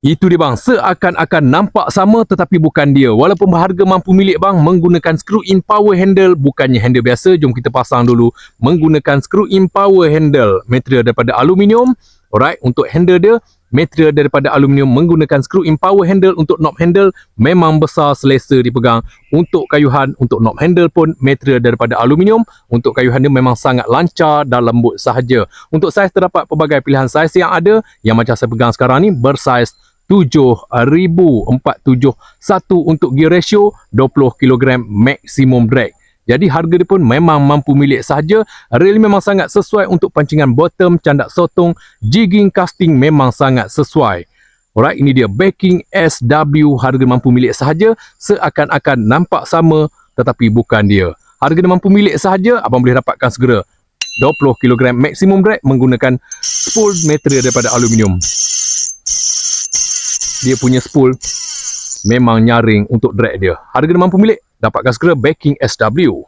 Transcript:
Itu dia bang, seakan-akan nampak sama tetapi bukan dia. Walaupun berharga mampu milik bang, menggunakan screw-in power handle, bukannya handle biasa. Jom kita pasang dulu. Menggunakan screw-in power handle, material daripada aluminium. Alright, untuk handle dia, material daripada aluminium. Menggunakan screw-in power handle untuk knob handle, memang besar, selesa dipegang. Untuk kayuhan, untuk knob handle pun material daripada aluminium. Untuk kayuhan dia memang sangat lancar dan lembut sahaja. Untuk saiz terdapat pelbagai pilihan saiz yang ada. Yang macam saya pegang sekarang ni bersaiz 7471 untuk gear ratio, 20 kg maksimum drag. Jadi harga dia pun memang mampu milik sahaja. Reel memang sangat sesuai untuk pancingan bottom, candak sotong, jigging casting memang sangat sesuai. Alright, ini dia backing SW, harga mampu milik sahaja. Seakan-akan nampak sama tetapi bukan dia. Harga dia mampu milik sahaja, abang boleh dapatkan segera. 20 kg maksimum drag menggunakan spool material daripada aluminium. Dia punya spool memang nyaring untuk drag dia. Harga dia mampu milik, dapatkan segera backing SW.